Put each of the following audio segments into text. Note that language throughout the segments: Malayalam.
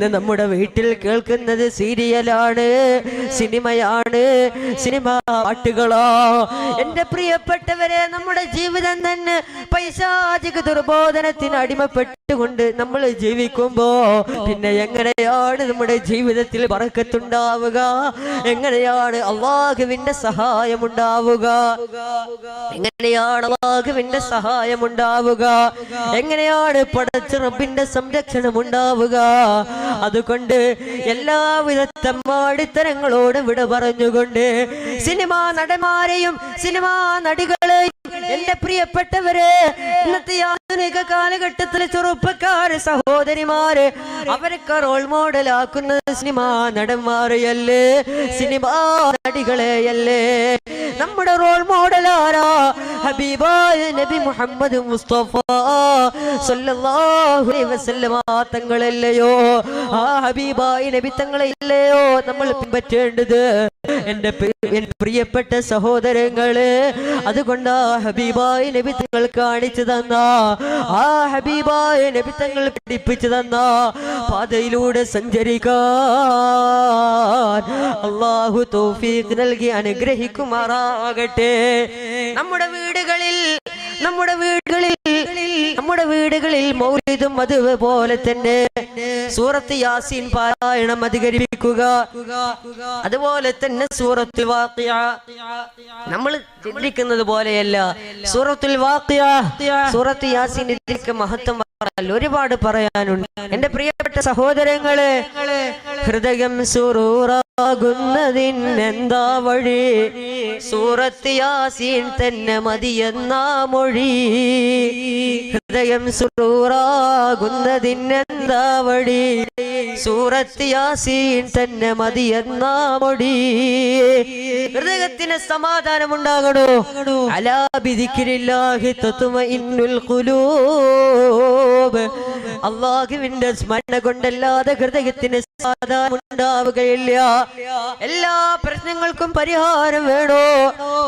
ഇന്ന് നമ്മുടെ വീട്ടിൽ കേൾക്കുന്നത് സീരിയലാണ്, സിനിമയാണ്, സിനിമ പാട്ടുകളോ. എന്റെ പ്രിയപ്പെട്ടവരെ, നമ്മുടെ ജീവിതം തന്നെ പൈശാചിക ദുർബോധനത്തിന് അടിമപ്പെട്ടുകൊണ്ട് നമ്മൾ ജീവിക്കുമ്പോ പിന്നെ എങ്ങനെയാണ് നമ്മുടെ ജീവിതത്തിൽ ബറക്കത്തുണ്ടാവുക? എങ്ങനെയാണ് അല്ലാഹുവിന്റെ സഹായം ഉണ്ടാവുക? എങ്ങനെയാണ് അല്ലാഹുവിന്റെ സഹായം ഉണ്ടാവുക? എങ്ങനെയാണ് പടച്ച റബ്ബിന്റെ സംരക്ഷണം ഉണ്ടാവുക? അതുകൊണ്ട് എല്ലാവിധ തെമ്മാടിത്തരങ്ങളോട് വിട പറഞ്ഞുകൊണ്ട് സിനിമാ നടന്മാരെയും സിനിമാ നടികളെയും എന്റെ പ്രിയപ്പെട്ടവരെ, ഇന്നത്തെ ആധുനിക കാലഘട്ടത്തിലെ ചെറുപ്പക്കാര് സഹോദരിമാര് അവരൊക്കെ റോൾ മോഡലാക്കുന്നത് സിനിമാ നടന്മാരെയല്ലേ, സിനിമാ നടികളെയല്ലേ? നമ്മുടെ റോൾ മോഡൽ ആരാ? ഹബീബായ നബി മുഹമ്മദ് മുസ്തഫ സല്ലല്ലാഹു അലൈഹി വസല്ലമ തങ്ങളല്ലയോ? ആ ഹബീബായ നബി തങ്ങളെയല്ലയോ നമ്മൾ പിൻപറ്റേണ്ടത്? എന്റെ പ്രിയപ്പെട്ട സഹോദരങ്ങള്, അതുകൊണ്ട് ഹബീബായ നബി തങ്ങൾ കാണിച്ചു തന്ന, ആ ഹബീബായ നബി തങ്ങൾ പഠിപ്പിച്ചു തന്ന പാതയിലൂടെ സഞ്ചരിക്കാൻ അല്ലാഹു തൗഫീഖ് നൽകി അനുഗ്രഹിക്കുമാറാകട്ടെ. നമ്മുടെ വീടുകളിൽ മൗലിദും അതുപോലെ തന്നെ സൂറത്ത് യാസീൻ പാരായണം അധികരിപ്പിക്കുക. അതുപോലെ തന്നെ സൂറത്തുൽ വാഖിഅ നമ്മൾ ചിന്തിക്കുന്നത് പോലെയല്ല. സൂറത്തുൽ വാഖിഅ, സൂറത്ത് യാസീൻ ഇതിലേക്ക് മഹത്വം ഒരുപാട് പറയാനുണ്ട്. എന്റെ പ്രിയപ്പെട്ട സഹോദരങ്ങളെ, ഹൃദയം സുറൂറാകുന്നതിനെന്താ വഴി? സൂറത്ത് യാസീൻ തന്നെ മതിയെന്ന മൊഴി. ഹൃദയം സുറൂറാകുന്നതിനെന്താ വഴി? സൂറത്ത് യാസീൻ തന്നെ മതിയെന്ന മൊഴി. ഹൃദയത്തിന് സമാധാനം ഉണ്ടാകണോ? അലാ ബിദിക്രില്ലാഹി തത്മഇന്നുൽ ഖുലൂബ്. അല്ലാഹുവിന്റെ സ്മരണ കൊണ്ടല്ലാതെ ഹൃദയത്തിന് സമാധാനം ഉണ്ടാവുകയില്ല. എല്ലാ പ്രശ്നങ്ങൾക്കും പരിഹാരം വേണോ?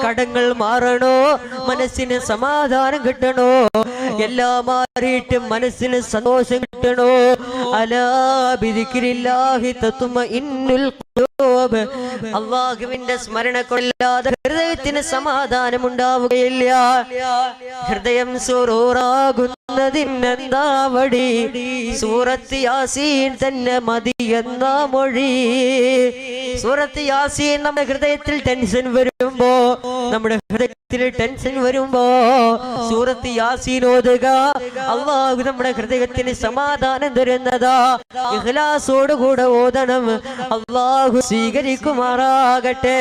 കടങ്ങൾ മാറണോ? മനസ്സിന് സമാധാനം കിട്ടണോ? എല്ലാം മാറിയിട്ട് മനസ്സിന് സന്തോഷം കിട്ടണോ? അലാ ബിദിക്രില്ലാഹി തത്മഇന്നുൽ ഖുലൂബ്. അല്ലാഹുവിന്റെ സ്മരണ കൊണ്ടല്ലാതെ ഹൃദയത്തിന് സമാധാനം ഉണ്ടാവുകയില്ല. ഹൃദയം സുറൂറാകുന്നതിനെന്താ വഴി? സൂറത്ത് യാസീൻ തന്നെ മതിയെന്ന മൊഴി. സൂറത്ത് യാസീൻ നമ്മുടെ ഹൃദയത്തിൽ ടെൻഷൻ വരുമ്പോ, നമ്മുടെ ഹൃദയത്തിൽ ടെൻഷൻ വരുമ്പോ സൂറത്ത് യാസീൻ ഓതുക. അല്ലാഹു നമ്മുടെ ഹൃദയത്തിന് സമാധാനം തരുന്നതാ. ഇഖ്ലാസോടുകൂടെ ഓതണം, അല്ലാഹു സ്വീകരിക്കുമാറാകട്ടെ.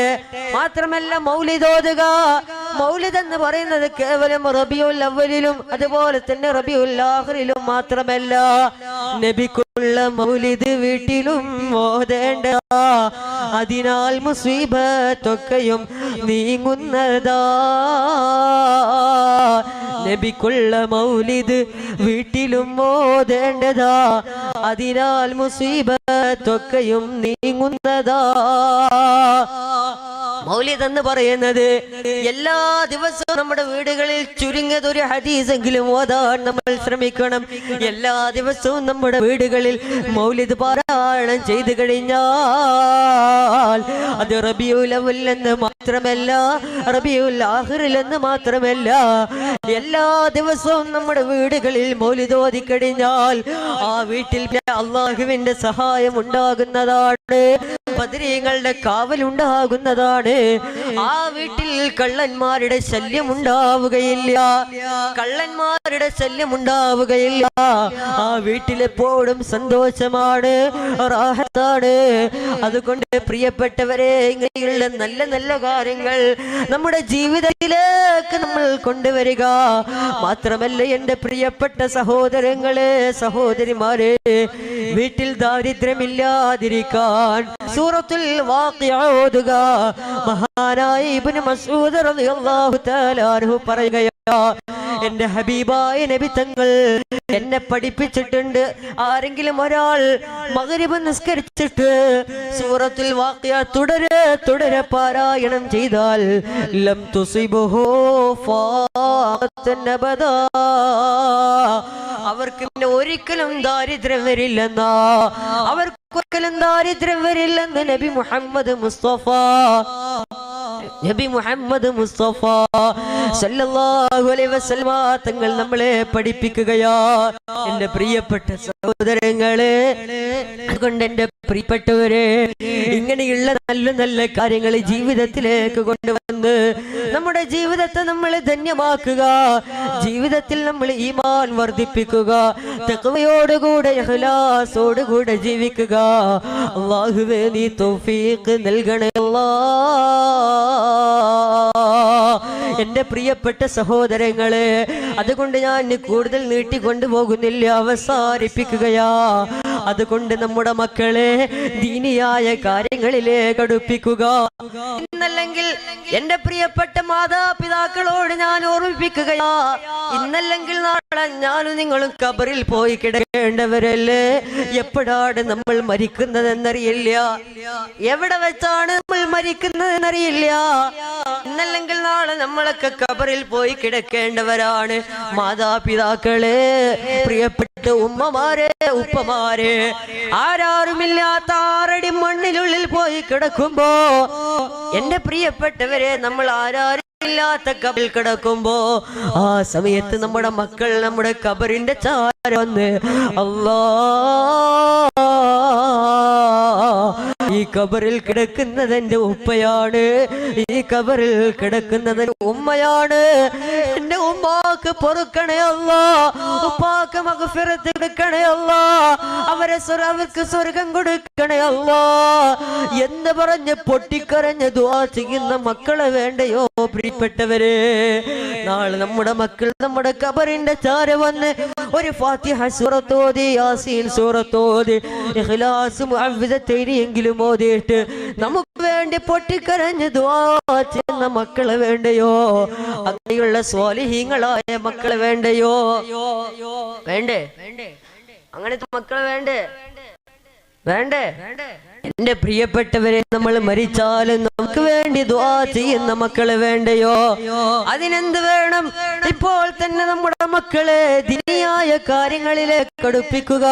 മാത്രമല്ല മൗലിദ് ഓതുക. മൗലിദ് എന്ന് പറയുന്നത് കേവലം റബീഉൽ അവ്വലിലും അതുപോലെ തന്നെ റബീഉൽ ആഖിറിലും മാത്രമല്ല, നബിക്കുള്ള മൗലിദ് വീട്ടിലും ഓതേണ്ട. അതിനാൽ മുസീബത്തൊക്കെയും നീങ്ങുന്നതാ. നബിക്കുള്ള മൗലിദ് വീട്ടിലും ഓതേണ്ടതാ. അതിനാൽ മുസീബത്തൊക്കെയും നീങ്ങുന്നതാ. മൗലിദ് എന്ന് പറയുന്നത് എല്ലാ ദിവസവും നമ്മുടെ വീടുകളിൽ ചുരുങ്ങിയത് ഒരു ഹദീസെങ്കിലും ഓതാൻ നമ്മൾ ശ്രമിക്കണം. എല്ലാ ദിവസവും നമ്മുടെ വീടുകളിൽ മൗലിദ് പാരായണം ചെയ്തു കഴിഞ്ഞാൽ അത് റബീഉൽ അവ്വൽ എന്ന് മാത്രമല്ല, റബീഉൽ ആഖിറിൽ എന്ന് മാത്രമല്ല, എല്ലാ ദിവസവും നമ്മുടെ വീടുകളിൽ മൗലിദ് ഓതിക്കഴിഞ്ഞാൽ ആ വീട്ടിൽ അല്ലാഹുവിന്റെ സഹായം ഉണ്ടാകുന്നതാണ്. ബദരീങ്ങളുടെ കാവലുണ്ടാകുന്നതാണ്. ആ വീട്ടിൽ കള്ളന്മാരുടെ ശല്യം ഉണ്ടാവുകയില്ല. കള്ളന്മാരുടെ ശല്യം ഉണ്ടാവുകയില്ല. ആ വീട്ടിലെപ്പോഴും സന്തോഷമാണ്, റാഹത്താണ്. അതുകൊണ്ട് പ്രിയപ്പെട്ടവരെ, ഇങ്ങനെയുള്ള നല്ല നല്ല കാര്യങ്ങൾ നമ്മുടെ ജീവിതത്തിലേക്ക് നമ്മൾ കൊണ്ടുവരിക. മാത്രമല്ല എന്റെ പ്രിയപ്പെട്ട സഹോദരങ്ങളെ, സഹോദരിമാരെ, വീട്ടിൽ ദാരിദ്ര്യമില്ലാതിരിക്കാൻ സൂറത്തുൽ വാഖിഅ ഓതുക. മഹാനായ ഇബ്നു മസ്ഊദ് റളിയല്ലാഹു തആല അൻഹു പറയുകയാ, എന്റെ ഹബീബായ നബി തങ്ങൾ എന്നെ പഠിപ്പിച്ചിട്ടുണ്ട്. ആരെങ്കിലും ഒരാൾ മഗ്രിബ് നിസ്കരിച്ചിട്ട് സൂറത്തുൽ വാഖിയ തുടരെ പാരായണം ചെയ്താൽ ലം തുസിബുഹു ഫാഖത്തുൻ അബദാ, അവർക്ക് പിന്നെ ഒരിക്കലും ദാരിദ്ര്യം വരില്ലെന്നാ, അവർക്ക് ഒരിക്കലും ദാരിദ്ര്യം വരില്ലെന്ന് നബി മുഹമ്മദ് മുസ്തഫ സല്ലല്ലാഹു അലൈഹി വസല്ലമ തങ്ങൾ നമ്മളെ പഠിപ്പിക്കുകയാ. എന്റെ പ്രിയപ്പെട്ട സഹോദരങ്ങളെ, അതുകൊണ്ട് എന്റെ പ്രിയപ്പെട്ടവരെ, ഇങ്ങനെയുള്ള നല്ല നല്ല കാര്യങ്ങൾ ജീവിതത്തിലേക്ക് കൊണ്ടുവന്ന് നമ്മുടെ ജീവിതത്തെ നമ്മൾ ധന്യമാക്കുക, ജീവിതത്തിൽ നമ്മൾ ഈമാൻ വർദ്ധിപ്പിക്കുക, തഖ്വയോടുകൂടെ ഇഖ്ലാസോടുകൂടെ ജീവിക്കുക. അല്ലാഹുവേ നീ തൗഫീഖ് നൽകണേ എന്റെ പ്രിയപ്പെട്ട സഹോദരങ്ങളെ. അതുകൊണ്ട് ഞാൻ കൂടുതൽ നീട്ടിക്കൊണ്ടു പോകുന്നില്ല, അവസാനിപ്പിക്കുകയാ. അതുകൊണ്ട് നമ്മുടെ മക്കളെ ദീനിയായ കാര്യങ്ങളിലേക്ക് അടുപ്പിക്കുക. ഇന്നല്ലെങ്കിൽ എന്റെ പ്രിയപ്പെട്ട മാതാപിതാക്കളോട് ഞാൻ ഓർമ്മിപ്പിക്കുകയാ, ഇന്നല്ലെങ്കിൽ നാളെ ഞാനും നിങ്ങളും ഖബറിൽ പോയി കിടക്കേണ്ടവരല്ലേ. എപ്പോഴാണ് നമ്മൾ മരിക്കുന്നതെന്നറിയില്ല, എവിടെ വെച്ചാണ് നമ്മൾ മരിക്കുന്നതെന്നറിയില്ല. ഇന്നല്ലെങ്കിൽ നാളെ നമ്മളൊക്കെ ഖബറിൽ പോയി കിടക്കേണ്ടവരാണ്. മാതാപിതാക്കളെ, പ്രിയപ്പെട്ട ഉമ്മമാരെ, ഉപ്പമാരെ, ആരാരുമില്ലാത്ത 6 അടി മണ്ണിനുള്ളിൽ പോയി കിടക്കുമ്പോ, എന്റെ പ്രിയപ്പെട്ടവരെ, നമ്മൾ ആരാരുമില്ലാത്ത ഖബറിൽ കിടക്കുമ്പോ ആ സമയത്ത് നമ്മുടെ മക്കൾ നമ്മുടെ ഖബറിന്റെ ചാരം വന്ന് അല്ലാ, ഈ ഖബറിൽ കിടക്കുന്നത് എന്റെ ഉപ്പയാണ്, ഈ ഖബറിൽ കിടക്കുന്നത് ഉമ്മയാണ്, എന്റെ ഉമ്മാക്ക് പൊറുക്കണേ അല്ലാ, ഉപ്പാക്ക് മഗ്ഫിറത്ത് കൊടുക്കണേ അല്ലാ, അവർക്ക് സ്വർഗം കൊടുക്കണേ അല്ലാ എന്ന് പറഞ്ഞ് പൊട്ടിക്കരഞ്ഞ് ദുആ ചെയ്യുന്ന മക്കളെ വേണ്ടയോ പ്രിയപ്പെട്ടവരെ? നാളെ നമ്മുടെ മക്കൾ നമ്മുടെ ഖബറിന്റെ ചാരം വന്ന് ഒരു ഫാത്തിഹ സൂറത്ത് ഓതി, യാസീൻ സൂറത്ത് ഓതി, ഇഖ്ലാസ് മുഅവ്വിദത്തൈനിയെങ്കിലും ഓതിയിട്ട് നമുക്ക് വേണ്ടി പൊട്ടിക്കരഞ്ഞ് ദുആ ചെയ്യുന്ന മക്കളെ വേണ്ടയോ? അങ്ങനെയുള്ള സ്വാലിഹീങ്ങളായ മക്കളെ വേണ്ടയോ? വേണ്ടേ? അങ്ങനത്തെ മക്കളെ വേണ്ടേ? വേണ്ടേ? എന്റെ പ്രിയപ്പെട്ടവരെ, നമ്മൾ മരിച്ചാലും നമുക്ക് വേണ്ടി ദുആ ചെയ്യുന്ന മക്കളെ വേണ്ടയോ? അതിനെന്ത് വേണം? ഇപ്പോൾ തന്നെ നമ്മുടെ മക്കളെ ദീനിയായ കാര്യങ്ങളിലേക്ക് അടുപ്പിക്കുക,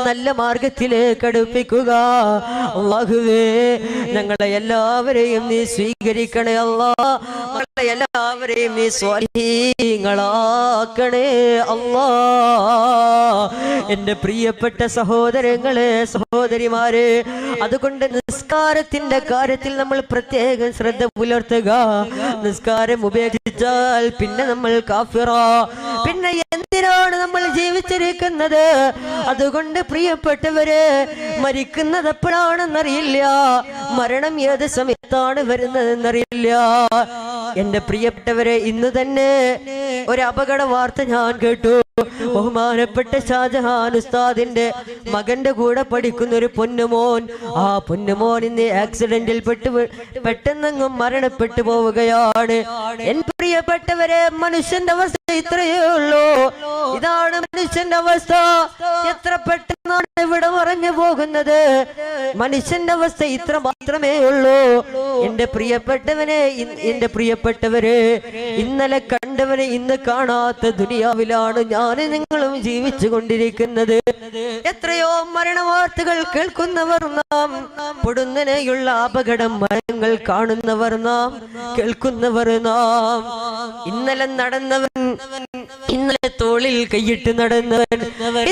നല്ല മാർഗത്തിലേക്ക് അടുപ്പിക്കുക. അല്ലാഹുവേ, ഞങ്ങളെ എല്ലാവരെയും നീ സ്വീകരിക്കണേ അല്ലാ, ഞങ്ങളെ എല്ലാവരെയും നീ സ്വാലിഹീങ്ങളാക്കണേ അല്ലാ. എന്റെ പ്രിയപ്പെട്ട സഹോദരങ്ങളെ, സഹോദരിമാരെ, അതുകൊണ്ട് നിസ്കാരത്തിന്റെ കാര്യത്തിൽ നമ്മൾ പ്രത്യേകം ശ്രദ്ധ പുലർത്തുക. നിസ്കാരം ഉപേക്ഷിച്ചാൽ പിന്നെ നമ്മൾ കാഫിറ, പിന്നെ എന്തിനാണ് നമ്മൾ ജീവിച്ചിരിക്കുന്നത്? അതുകൊണ്ട് പ്രിയപ്പെട്ടവരെ, മരിക്കുന്നത് എപ്പോഴാണെന്നറിയില്ല, മരണം ഏത് സമയത്താണ് വരുന്നതെന്നറിയില്ല. എന്റെ പ്രിയപ്പെട്ടവരെ, ഇന്ന് തന്നെ ഒരു അപകട വാർത്ത ഞാൻ കേട്ടു. ബഹുമാനപ്പെട്ട ഷാജഹാൻ ഉസ്താദിന്റെ മകന്റെ കൂടെ പഠിക്കുന്ന ഒരു പൊന്നുമോൻ, ആ പൊന്നുമോൻ ഇന്ന് ആക്സിഡന്റിൽ പെട്ടെന്നങ്ങ് മരണപ്പെട്ടു പോവുകയാണ്. എൻ പ്രിയപ്പെട്ടവരെ, മനുഷ്യന്റെ അവസ്ഥ ഇത്രയേ ഉള്ളൂ. ഇതാണ് മനുഷ്യന്റെ അവസ്ഥ. എത്ര പെട്ടെന്നാണ് ഇവിടെ മറഞ്ഞു പോകുന്നത്. മനുഷ്യന്റെ അവസ്ഥ ഇത്ര മാത്രമേ ഉള്ളൂ. എന്റെ പ്രിയപ്പെട്ടവരെ, ഇന്നലെ കണ്ടവനെ ഇന്ന് കാണാത്ത ദുനിയാവിലാണ് ഞാൻ നിങ്ങളും ജീവിച്ചു കൊണ്ടിരിക്കുന്നത്. എത്രയോ മരണവാർത്തകൾ കേൾക്കുന്നവർ നാം, പൊടുന്നനെയുള്ള അപകടം മരങ്ങൾ കാണുന്നവർ നാം, കേൾക്കുന്നവർ നാം. ഇന്നലെ നടന്നവൻ, ഇന്നലെ തോളിൽ കൈയിട്ട് നടന്നവൻ,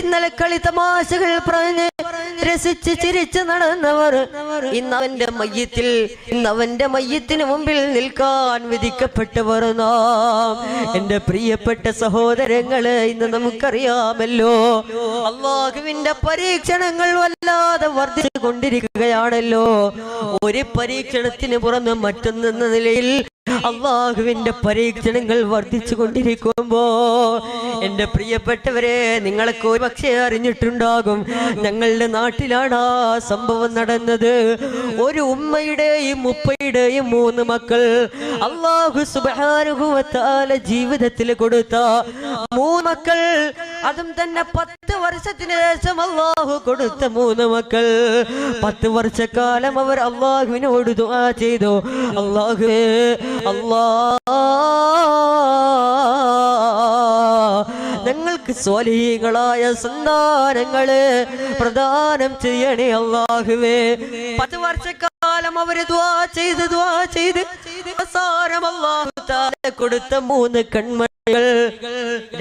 ഇന്നലെ കളി തമാശകൾ പറഞ്ഞ് രസിച്ച് ചിരിച്ച് നടന്നവർ, ഇന്നവന്റെ മയ്യത്തിന് മുമ്പിൽ നിൽക്കാൻ വിധിക്കപ്പെട്ടവർ നാം. എന്റെ പ്രിയപ്പെട്ട സഹോദരങ്ങളെ, ഇന്ന് നമുക്കറിയാമല്ലോ, അല്ലാഹുവിന്റെ പരീക്ഷണങ്ങൾ വല്ലാതെ വർദ്ധിച്ചു കൊണ്ടിരിക്കുകയാണല്ലോ. ഒരു പരീക്ഷണത്തിന് പുറമെ മറ്റൊന്നെന്ന നിലയിൽ അല്ലാഹുവിന്റെ പരീക്ഷണങ്ങൾ വർദ്ധിച്ചു കൊണ്ടിരിക്കുമ്പോ, എന്റെ പ്രിയപ്പെട്ടവരെ, നിങ്ങളൊക്കെ ഒരു പക്ഷേ അറിഞ്ഞിട്ടുണ്ടാകും, ഞങ്ങളുടെ നാട്ടിലാണ് ആ സംഭവം നടന്നത്. ഒരു ഉമ്മയുടെയും ഉപ്പയുടെയും 3 മക്കൾ അല്ലാഹു സുബ്ഹാനഹു വ തആല ജീവിതത്തിൽ കൊടുത്ത 3 മക്കൾ, അതും തന്നെ 10 വർഷത്തിന് ശേഷം അല്ലാഹു കൊടുത്ത 3 മക്കൾ. 10 വർഷക്കാലം അവർ അല്ലാഹുവിനോട് ദുആ ചെയ്തു. അല്ലാഹുവേ, ഞങ്ങൾക്ക് സ്വാലിഹീങ്ങളായ സന്താനങ്ങളെ പ്രദാനം ചെയ്യണേ അല്ലാഹുവേ. 10 വർഷക്കാലം അവര് ദുആ ചെയ്ത് അവസാനം അല്ലാഹു തആല കൊടുത്ത 3 കൺമണികൾ,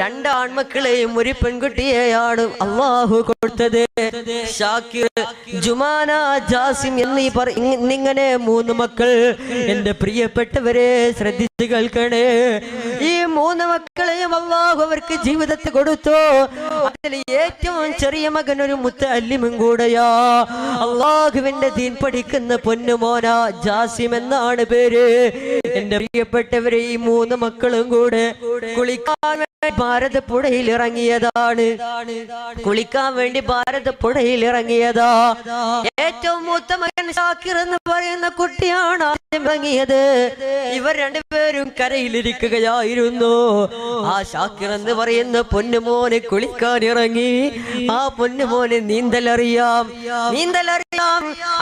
2 ആൺമക്കളെയും 1 പെൺകുട്ടിയെയാണ് അല്ലാഹു കൊടുത്തത്. ഷാക്കിർ, ജുമാന, ജാസിം എന്നിങ്ങനെ 3 മക്കൾ. എന്റെ പ്രിയപ്പെട്ടവരെ ശ്രദ്ധിച്ചു കേൾക്കണേ. ഈ 3 മക്കളെയും അല്ലാഹു അവർക്ക് ജീവിതത്തിൽ കൊടുത്തു. അതിൽ ഏറ്റവും ചെറിയ മകൻ ഒരു മുത്തഅല്ലിമും കൂടെയാ. അല്ലാഹുവിന്റെ ദീൻ പഠിക്കുന്ന പൊന്നുമോന ജാസിം എന്നാണ് പേര്. എന്റെ പ്രിയപ്പെട്ടവരെ ഈ 3 മക്കളും കൂടെ കുളിക്കാൻ ഭാരതപ്പുഴയിൽ ഇറങ്ങിയതാ. ഏറ്റവും മൂത്ത മകൻ ഷാക്കിർ എന്ന് പറയുന്ന കുട്ടിയാണ് ആദ്യം ഇറങ്ങിയത്. ഇവർ 2 പേരും കരയിലിരിക്കുകയായിരുന്നു. ആ ഷാക്കിർ എന്ന് പറയുന്ന പൊന്നുമോനെ കുളിക്കാൻ ഇറങ്ങി. ആ പൊന്നുമോന് നീന്തലറിയാം.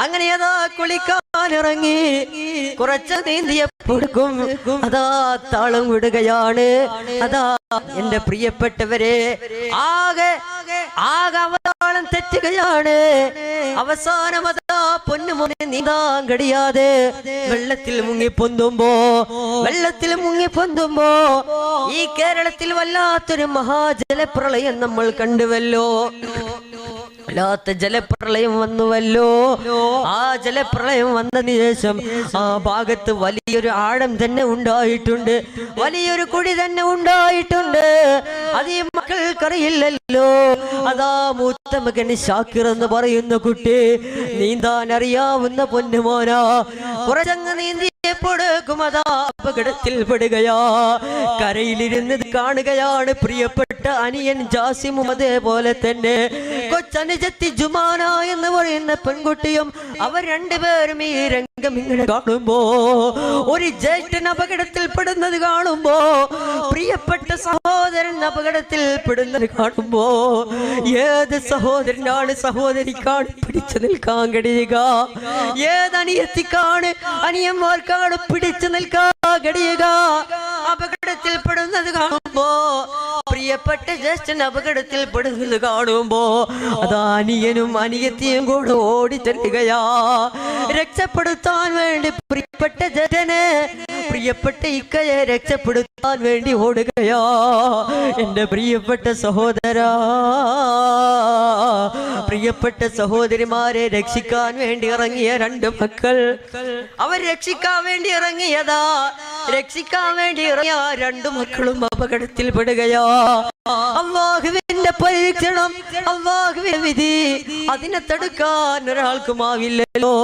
അങ്ങനെ അതാ കുളിക്കാൻ ഇറങ്ങി. കുറച്ച് നീന്തിയപ്പോഴേക്കും അതാ താളം വിടുകയാണ്. അതാ എന്റെ പ്രിയപ്പെട്ടവരെ, ആകെ അവതാളം തെറ്റുകയാണ്. അവസാനം അതാ പൊന്നുമോനെ നീന്താൻ കഴിയാതെ വെള്ളത്തിൽ മുങ്ങിപ്പൊന്തുമ്പോ ഈ കേരളത്തിൽ വല്ലാത്തൊരു മഹാജലപ്രളയം നമ്മൾ കണ്ടുവല്ലോ. വല്ലാത്ത ജലപ്രളയം വന്നുവല്ലോ. ആ ജലപ്രളയം വന്നതിന് ശേഷം ആ ഭാഗത്ത് വലിയൊരു ആഴം തന്നെ ഉണ്ടായിട്ടുണ്ട്, വലിയൊരു കുഴി തന്നെ ഉണ്ടായിട്ടുണ്ട്. അത് ഈ മക്കൾക്കറിയില്ലല്ലോ. അതാ മൂത്ത മകൻ ഷാക്കിർ എന്ന് പറയുന്ന കുട്ടി നീന്താൻ അറിയാവുന്ന പൊന്നുമോനാ. കുറച്ചങ്ങ് നീന്തിയപ്പോഴേക്കും അതാ അപകടത്തിൽ പെടുകയാ. കരയിലിരുന്നത് കാണുകയാണ് പ്രിയപ്പെട്ട അനിയൻ ജാസിമും അതേപോലെ തന്നെ കൊച്ചനുജത്തി ജുമാന എന്ന് പറയുന്ന പെൺകുട്ടിയും. അവർ 2 പേരും ഈ രംഗം ഇങ്ങനെ കാണുമ്പോ, ഒരു ജ്യേഷ്ഠൻ അപകടത്തിൽ പെടുന്നത് കാണുമ്പോ, പ്രിയപ്പെട്ട സഹോദരൻ അപകടത്തിൽ പെടുന്നത് കാണുമ്പോ, ഏത് സഹോദരനാണ് സഹോദരിക്കാണ് പിടിച്ചു നിൽക്കാൻ കഴിയുക? ഏത് അനിയത്തിക്കാണ് അനിയന്മാർക്കാണ് പിടിച്ചു നിൽക്കാൻ കഴിയുക? അപകടത്തിൽ പെടുന്നത് കാണുമ്പോ, പ്രിയപ്പെട്ട ജ്യേഷ്ഠൻ അപകടത്തിൽ പെടുന്നത് കാണുമ്പോ അതാ അനിയനും അനിയത്തിയും കൂടെ ഓടി ചെല്ലുകയാ രക്ഷപ്പെടുത്താൻ വേണ്ടി. പ്രിയപ്പെട്ട ജ്യേഷ്ഠനെ, പ്രിയപ്പെട്ട ഇക്കയെ രക്ഷപ്പെടുത്താൻ വേണ്ടി ഓടുകയാ. എന്റെ പ്രിയപ്പെട്ട സഹോദരാ, പ്രിയപ്പെട്ട സഹോദരിമാരെ രക്ഷിക്കാൻ വേണ്ടി ഇറങ്ങിയ 2 മക്കൾ, അവർ രക്ഷിക്കാൻ വേണ്ടി ഇറങ്ങിയതാ. രക്ഷിക്കാൻ വേണ്ടി ഇറങ്ങിയ 2 മക്കളും അപകടത്തിൽ പെടുകയാ. അല്ലാഹുവിന്റെ പരീക്ഷണം, അല്ലാഹുവിന്റെ വിധി, അതിനെ തടുക്കാൻ ഒരാൾക്കും ആവില്ലല്ലോ.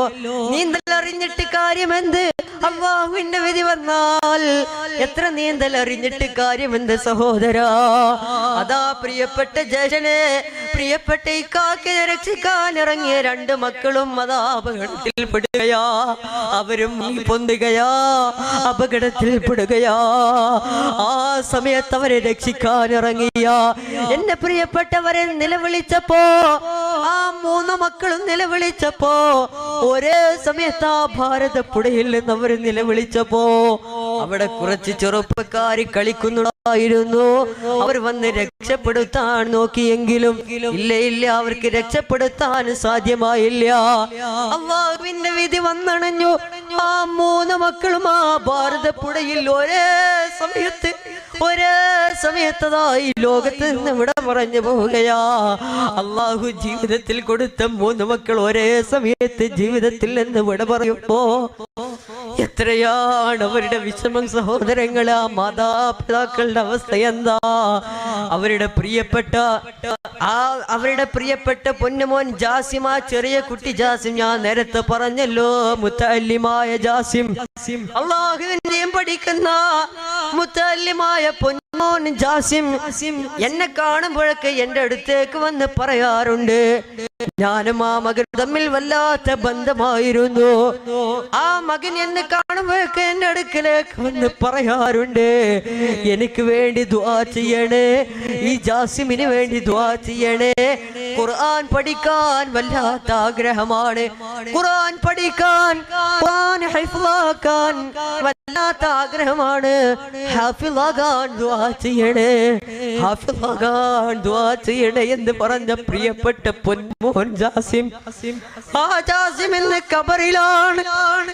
നീന്തൽ അറിഞ്ഞിട്ട് കാര്യമെന്ത്? അല്ലാഹുവിന്റെ വിധി വന്നാൽ എത്ര നീന്തൽ അറിഞ്ഞിട്ട് കാര്യമെന്ത് സഹോദരാ? അതാ പ്രിയപ്പെട്ട ജ്യേഷ്ഠനെ, പ്രിയപ്പെട്ട ഇക്കാക്കെ രക്ഷിക്കാൻ ഇറങ്ങിയ 2 മക്കളും അതാ അപകടത്തിൽ പെടുകയാ. അവരും പൊന്തുകയാ, അപകടത്തിൽ പെടുകയാ. ആ സമയത്ത് അവരെ രക്ഷിക്കാൻ ഇറങ്ങിയ എന്റെ പ്രിയപ്പെട്ടവരെ നിലവിളിച്ചപ്പോ, ആ 3 മക്കളും നിലവിളിച്ചപ്പോ, ഒരേ സമയത്ത് ആ ഭാരതപ്പുഴയിൽ നിന്ന് അവർ നിലവിളിച്ചപ്പോ അവിടെ കുറച്ച് ചെറുപ്പക്കാര് കളിക്കുന്നുണ്ടായിരുന്നു. അവർ വന്ന് രക്ഷപ്പെടുത്താൻ നോക്കിയെങ്കിലും ഇല്ല, അവർക്ക് രക്ഷപ്പെടുത്താൻ സാധ്യമായില്ല. അല്ലാഹുവിന്റെ വിധി വന്നണഞ്ഞു. ആ 3 മക്കളും ആ ഭാരതപ്പുഴയിൽ ഒരേ സമയത്തതായി ലോകത്ത് നിന്ന് ഇവിടെ മറഞ്ഞു പോവുകയാ. അല്ലാഹു ജീവിതത്തിൽ കൊടുത്ത 3 മക്കൾ ഒരേ സമയത്ത് ജീവിതത്തിൽ നിന്ന് ഇവിടെ പറയുമ്പോ എത്രയാണ് അവരുടെ വിഷമം സഹോദരങ്ങളെ. ആ മാതാപിതാക്കളുടെ അവസ്ഥ എന്താ? അവരുടെ പ്രിയപ്പെട്ട പൊന്നുമോൻ ജാസിം, ആ ചെറിയ കുട്ടി ജാസിം, ഞാൻ നേരത്തെ പറഞ്ഞല്ലോ മുത്തഅല്ലിമായ ജാസിം, അല്ലാഹുവിനെ പഠിക്കുന്ന മുത്തഅല്ലിമായ പൊന്നുമോൻ ജാസിം എന്നെ കാണുമ്പോഴൊക്കെ എന്റെ അടുത്തേക്ക് വന്ന് പറയാറുണ്ട്, ഞാനും ആ മകനും തമ്മിൽ വല്ലാത്ത ബന്ധമായിരുന്നു. ആ മകൻ എന്നെ കാണുമ്പോഴൊക്കെ എന്റെ അടുക്കലേക്ക് വന്ന് പറയാറുണ്ട്, എനിക്ക് വേണ്ടി ദുആ ചെയ്യണേ, ഈ ജാസിമിന് വേണ്ടി ദുആ ചെയ്യണേ. ഖുർആൻ പഠിക്കാൻ വല്ലാത്ത ആഗ്രഹമാണ്, ഖുർആൻ പഠിക്കാൻ, ഖുർആൻ ഹിഫ്ളാക്കാൻ വല്ലാത്ത ആഗ്രഹമാണ്. ഹാഫിളാകാൻ ദുആ ചെയ്യണേ, ഹാഫിളാകാൻ ദുആ ചെയ്യണേ എന്ന് പറഞ്ഞ പ്രിയപ്പെട്ട പൊന്മോൻ ജാസിം, ആ ജാസിം ഇന്ന് ഖബറിലാണ്.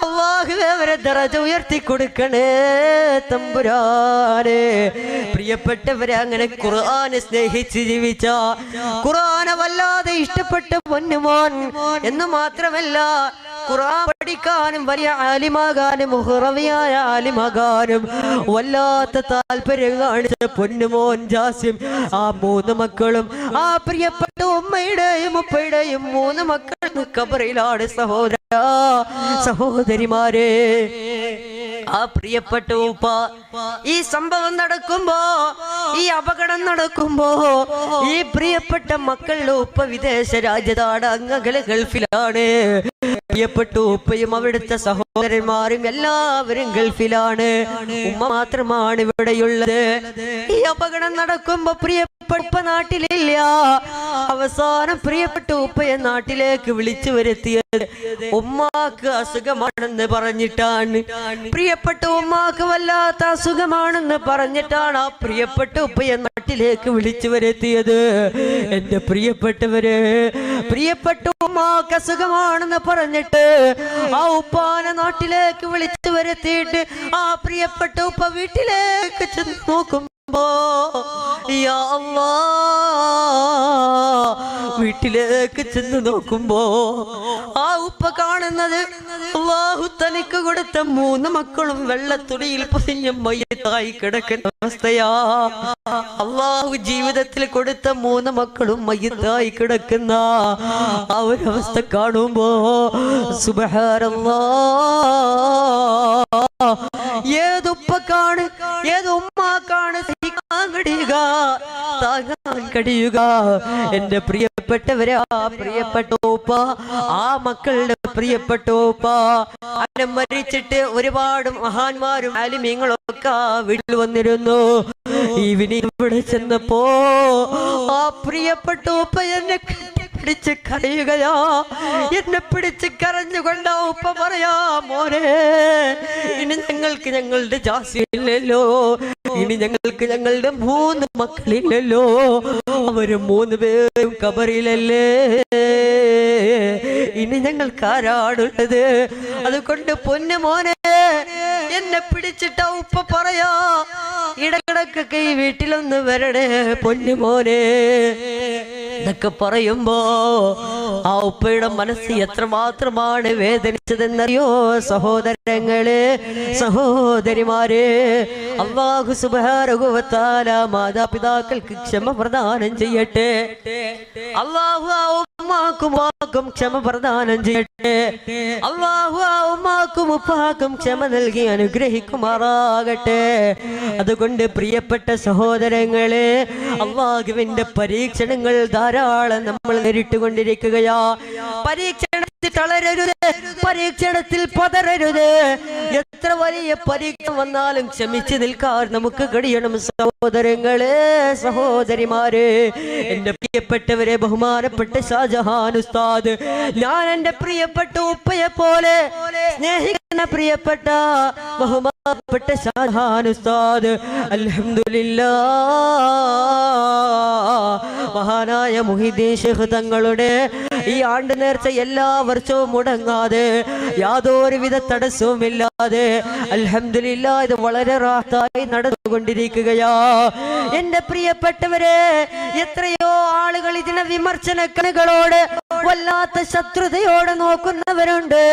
അല്ലാഹുവേ അവരെ ദറജ ഉയർത്തി കൊടുക്കണേ തമ്പുരാനെ. പ്രിയപ്പെട്ടവരെ, അങ്ങനെ ഖുർആനെ സ്നേഹിച്ച് ജീവിച്ച, ഖുർആനെ വല്ലാതെ ഇഷ്ടപ്പെട്ട പൊന്നുമോൻ എന്ന് മാത്രമല്ല, ഖുർആൻ പഠിക്കാനും വലിയ ആലിമാകാനും മുഹറവിയായ ആലിമാകാനും വല്ലാത്ത താല്പര്യം കാണിച്ച പൊന്നുമോൻ ജാസിം, ആ 3 മക്കളും, ആ പ്രിയപ്പെട്ട ഉമ്മയുടെയും ഉപ്പയുടെയും 3 മക്കൾ ഖബറിലാണ്. സഹോദരിമാരെ, ആ പ്രിയപ്പെട്ട ഉപ്പ, ഈ സംഭവം നടക്കുമ്പോ, ഈ അപകടം നടക്കുമ്പോ, ഈ പ്രിയപ്പെട്ട മക്കളുടെ ഉപ്പ വിദേശ രാജ്യത്താണ്, അങ്ങകലെ ഗൾഫിലാണ്. പ്രിയപ്പെട്ട ഉപ്പയും അവിടുത്തെ സഹോദരന്മാരും എല്ലാവരും ഗൾഫിലാണ്. ഉമ്മ മാത്രമാണ് ഇവിടെയുള്ളത്. ഈ അപകടം നടക്കുമ്പോ പ്രിയപ്പെട്ട ഉപ്പ നാട്ടിലില്ല. അവസാനം പ്രിയപ്പെട്ട ഉപ്പയെ നാട്ടിലേക്ക് വിളിച്ചു വരുത്തിയത് ഉമ്മാക്ക് അസുഖമാണെന്ന് പറഞ്ഞിട്ടാണ്. പ്രിയപ്പെട്ട ഉമ്മാക്ക് വല്ലാത്ത അസുഖമാണെന്ന് പറഞ്ഞിട്ടാണ് ആ പ്രിയപ്പെട്ട ഉപ്പയെ നാട്ടിലേക്ക് വിളിച്ചു വരുത്തിയത്. എന്റെ പ്രിയപ്പെട്ടവര്, പ്രിയപ്പെട്ട ഉമ്മാക്ക് അസുഖമാണെന്ന് പറഞ്ഞിട്ട് ആ ഉപ്പാനെ നാട്ടിലേക്ക് വിളിച്ചു വരുത്തിയിട്ട് ആ പ്രിയപ്പെട്ട ഉപ്പ വീട്ടിലേക്ക് ചെന്ന് നോക്കും. യാ അല്ലാഹ്, വീട്ടിലേക്ക് ചെന്ന് നോക്കുമ്പോ ആ ഉപ്പ കാണുന്നത് അല്ലാഹു തനിക്ക് കൊടുത്ത 3 മക്കളും വെള്ളത്തുണിയിൽ പൊതിഞ്ഞ മയ്യത്തായി കിടക്കുന്ന അവസ്ഥയാ. അല്ലാഹു ജീവിതത്തിൽ കൊടുത്ത 3 മക്കളും മയ്യത്തായി കിടക്കുന്ന ആ ഒരു അവസ്ഥ കാണുമ്പോ സുബ്ഹാനല്ലാഹ്, ഏതുപ്പക്കാണ്, ഏത് ഉമ്മാക്കാണ് താങ്ങാൻ കഴിയുക? എന്റെ പ്രിയപ്പെട്ടവരെ, ആ പ്രിയപ്പെട്ട ഉപ്പ, ആ മക്കളുടെ പ്രിയപ്പെട്ട ഉപ്പ അങ്ങനെ മരിച്ചിട്ട് ഒരുപാട് മഹാന്മാരും ആലിമീങ്ങളും ഒക്കെ വീട്ടിൽ വന്നിരുന്നു. ഇവിടെ ചെന്നപ്പോ ആ പ്രിയപ്പെട്ട ഉപ്പ എന്നെ പിടിച്ച് കരയുകയാ. എന്നെ പിടിച്ച് കരഞ്ഞുകൊണ്ട് ഉപ്പ പറയാ, മോനെ, ഇനി ഞങ്ങൾക്ക് ഞങ്ങളുടെ ജാസിയില്ലല്ലോ, ഇനി ഞങ്ങൾക്ക് ഞങ്ങളുടെ 3 മക്കളില്ലല്ലോ, അവര് 3 പേരും ഖബറിലല്ലേ, ഇനി ഞങ്ങൾക്ക് ആരാടുള്ളത്? അതുകൊണ്ട് പൊന്നു മോനെ, എന്നെ പിടിച്ചിട്ട ഉപ്പ പറയാ, ഇടക്കിടക്കൊക്കെ ഈ വീട്ടിലൊന്ന് വരണേ പൊന്നു മോനെ. ഇതൊക്കെ പറയുമ്പോ ആ ഉപ്പയുടെ മനസ്സ് എത്രമാത്രമാണ് വേദനിച്ചതെന്നറിയോ സഹോദരങ്ങളെ, സഹോദരിമാരെ? അല്ലാഹു സുബ്ഹാനഹു വ തആല മാതാപിതാക്കൾക്ക് ക്ഷമ പ്രദാനം ചെയ്യട്ടെ. അല്ലാഹു ആ ഉമ്മാക്കും ഉപ്പാക്കും ക്ഷമ പ്രദാനം ചെയ്യട്ടെ. അല്ലാഹു ആ ഉമ്മാക്കും ഉപ്പാക്കും ക്ഷമ നൽകി അനുഗ്രഹിക്കുമാറാകട്ടെ. അതുകൊണ്ട് പ്രിയപ്പെട്ട സഹോദരങ്ങളെ, അല്ലാഹുവിന്റെ പരീക്ഷണങ്ങൾ ധാരാളം നമ്മൾ നേരിട്ടുകൊണ്ടിരിക്കുകയാ. പരീക്ഷണത്തിൽ തളരരുത്, പരീക്ഷണത്തിൽ പതറരുത്. എത്ര വലിയ പരീക്ഷ വന്നാലും ക്ഷമിച്ചു നിൽക്കാൻ നമുക്ക് കഴിയണം സഹോദരങ്ങളെ, സഹോദരിമാരെ. എന്റെ പ്രിയപ്പെട്ടവരെ, ബഹുമാനപ്പെട്ട ഷാജഹാൻ ഉസ്താദ്, ഞാൻ എന്റെ പ്രിയപ്പെട്ട ഉപ്പയെ പോലെ സ്നേഹിക്കുന്ന പ്രിയപ്പെട്ട ബഹുമാനപ്പെട്ട ഷാജഹാൻ ഉസ്താദ്, അൽഹംദുലില്ലാഹ്, മഹാനായ മുഹീദ്ദീൻ ശൈഖ് തങ്ങളുടെ ഈ ആണ്ട് നേർച്ച എല്ലാ വർഷവും മുടങ്ങാതെ യാതൊരുവിധ തടസ്സവുമില്ലാതെ അൽഹംദുലില്ലാഹ് ഇത് വളരെ റാഹത്തായി നടന്നുകൊണ്ടിരിക്കുകയാ. എന്റെ പ്രിയപ്പെട്ടവരെ, എത്രയോ ആളുകൾ ഇതിനെ വിമർശന കണ്ണുകളോട് വല്ലാത്ത ശത്രുതയോടെ നോക്കുന്നവരുണ്ട്.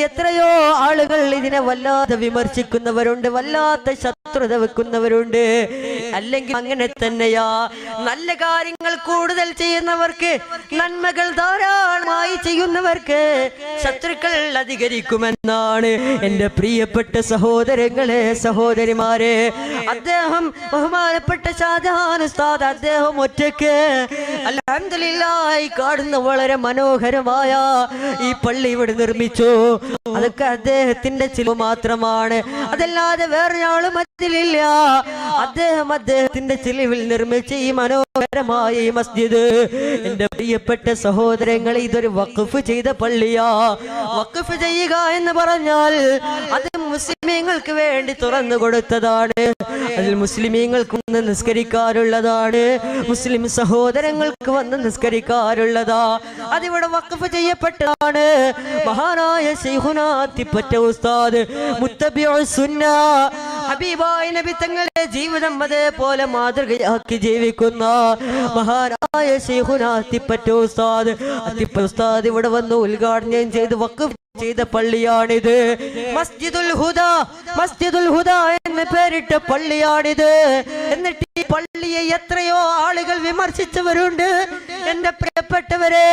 എത്രയോ ആളുകൾ ഇതിനെ വല്ലാതെ വിമർശിക്കുന്നവരുണ്ട്, വല്ലാത്ത ശത്രുത വെക്കുന്നവരുണ്ട്. അല്ലെങ്കിൽ അങ്ങനെ തന്നെയാ, നല്ല കാര്യങ്ങൾ കൂടുതൽ ചെയ്യുന്നവർക്ക് നന്മകൾ ധാരാളമായി ധാരാളമായി ചെയ്യുന്നവർക്ക് ശത്രുക്കൾ അധികരിക്കുമെന്നാണ് എൻ്റെ പ്രിയപ്പെട്ട സഹോദരങ്ങളെ, സഹോദരിമാരെ. അദ്ദേഹം ബഹുമാനപ്പെട്ട ഷാജഹാൻ ഉസ്താദ് അദ്ദേഹം ഒറ്റയ്ക്ക് അൽഹംദുലില്ലാഹ് കാണുന്ന വളരെ മനോഹരമായ ഈ പള്ളി ഇവിടെ നിർമ്മിച്ചു. അതൊക്കെ അദ്ദേഹത്തിന്റെ ചിലവ് മാത്രമാണ്, അതല്ലാതെ വേറൊരാളും അതിലില്ല. അദ്ദേഹത്തിന്റെ ചിലവിൽ നിർമ്മിച്ച ഈ മനോഹരമായ ഈ മസ്ജിദ്, എന്റെ പ്രിയപ്പെട്ട സഹോദരങ്ങൾ, ഇതൊരു വഖഫ് ചെയ്ത പള്ളിയാ. വഖഫ് ചെയ്യുക എന്ന് പറഞ്ഞാൽ അത് മുസ്ലിമീങ്ങൾക്ക് വേണ്ടി തുറന്നു കൊടുത്തതാണ്. അതിൽ മുസ്ലിമീങ്ങൾക്ക് വന്ന് നിസ്കരിക്കാറുള്ളതാണ്, മുസ്ലിം സഹോദരങ്ങൾക്ക് വന്ന് നിസ്കരിക്കാറുള്ളതാ. അതിവിടെ വഖഫ് ചെയ്യപ്പെട്ടതാണ്. മഹാനായ ശൈഖുനാ അത്തിപ്പറ്റ ഉസ്താദ് മുത്തബിഉസ് സുന്ന, ഹബീബായ നബി തങ്ങളുടെ ജീവിതം അതേപോലെ മാതൃകയാക്കി ജീവിക്കുന്ന മഹാനായ ശൈഖുനാ അത്തിപ്പറ്റ ഉസ്താദ് ഇവിടെ വന്ന് ഉദ്ഘാടനം ചെയ്ത് വഖഫ് ചെയ്ത പള്ളിയാണിത്. മസ്ജിദുൽ ഹുദ, മസ്ജിദുൽ ഹുദ എന്ന് പേരിട്ട പള്ളിയാണിത്. എന്നിട്ട് ഈ പള്ളിയെ എത്രയോ ആളുകൾ വിമർശിച്ചവരുണ്ട്. എന്റെ പ്രിയപ്പെട്ടവരെ,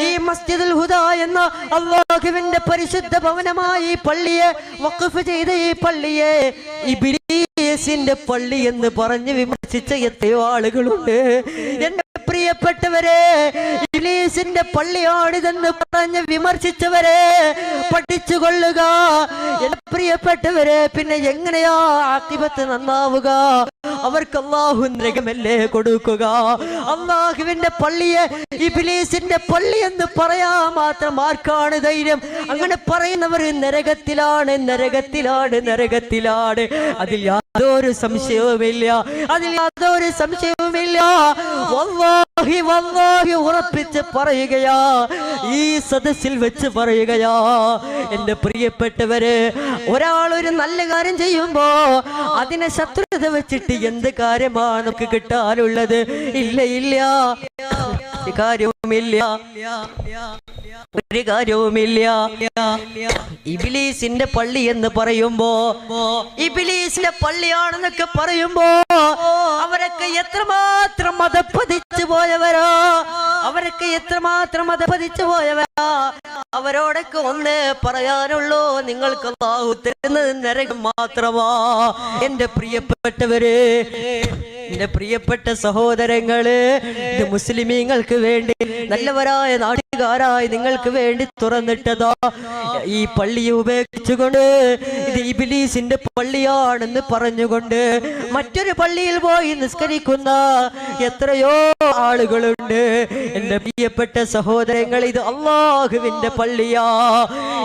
ഈ മസ്ജിദുൽ ഹുദ എന്ന അല്ലാഹുവിന്റെ പരിശുദ്ധ ഭവനമായി ഈ പള്ളിയെ വഖഫ് ചെയ്ത ഈ പള്ളിയെ ഇബ്ലീസിന്റെ പള്ളി എന്ന് പറഞ്ഞ് വിമർശിച്ച എത്രയോ ആളുകളുണ്ട്. എന്റെ പ്രിയപ്പെട്ടവരെ, ഇബ്ലീസിന്റെ പള്ളിയാണിതെന്ന് പറഞ്ഞ് വിമർശിച്ചവരെ പഠിച്ചുകൊള്ളുക. എന്റെ പ്രിയപ്പെട്ടവരെ, പിന്നെ എങ്ങനെയാ ആഖിബത്ത് നന്നാവുക? അവർക്ക് അല്ലാഹു നരകമല്ലേ കൊടുക്കുക? അല്ലാഹുവിന്റെ പള്ളിയെ ഇബ്ലീസിന്റെ പള്ളി എന്ന് പറയാൻ മാത്രം ആർക്കാണ് ധൈര്യം? അങ്ങനെ പറയുന്നവർ നരകത്തിലാണ്, നരകത്തിലാണ്, നരകത്തിലാണ്. അതിൽ യാതൊരു സംശയവുമില്ല, അതിൽ യാതൊരു സംശയവുമില്ല. വല്ലാഹി വല്ലാഹി ഉറപ്പിച്ച് പറയുകയാ, ഈ സദസ്സിൽ വെച്ച് പറയുകയാ. എന്റെ പ്രിയപ്പെട്ടവരെ, ഒരാൾ ഒരു നല്ല കാര്യം ചെയ്യുമ്പോ അതിനെ ശത്രുത വെച്ചിട്ട് എന്ത് കാര്യമാണ് നമുക്ക് കിട്ടാനുള്ളത്? ഇല്ല, ഇല്ല, ഒരു കാര്യവുമില്ല, ഒരു കാര്യവുമില്ല. ഇബ്ലീസിന്റെ പള്ളി എന്ന് പറയുമ്പോ, ഇബ്ലീസിന്റെ പള്ളിയാണെന്നൊക്കെ പറയുമ്പോ അവരൊക്കെ എത്രമാത്രം മതപ്പതിച്ചു പോയവരാ, അവരൊക്കെ എത്രമാത്രം മതപ്പതിച്ചു പോയവരാ. അവരോടൊക്കെ ഒന്ന് പറയാനുള്ളൂ, നിങ്ങൾക്ക് അല്ലാഹു തരുന്നത് നരകം മാത്രമാ. എന്റെ പ്രിയപ്പെട്ടവര്, എന്റെ പ്രിയപ്പെട്ട സഹോദരങ്ങള്, ഇത് മുസ്ലിമീങ്ങൾക്ക് വേണ്ടി, നല്ലവരായ നാട്ടുകാരായി നിങ്ങൾക്ക് വേണ്ടി തുറന്നിട്ടതാ. ഈ പള്ളിയെ ഉപേക്ഷിച്ചുകൊണ്ട് ഇത് ഇബ്ലീസിന്റെ പള്ളിയാണെന്ന് പറഞ്ഞുകൊണ്ട് മറ്റൊരു പള്ളിയിൽ പോയി നിസ്കരിക്കുന്ന എത്രയോ ആളുകളുണ്ട്. എന്റെ പ്രിയപ്പെട്ട സഹോദരങ്ങൾ, ഇത് അല്ലാഹുവിന്റെ പള്ളിയാ,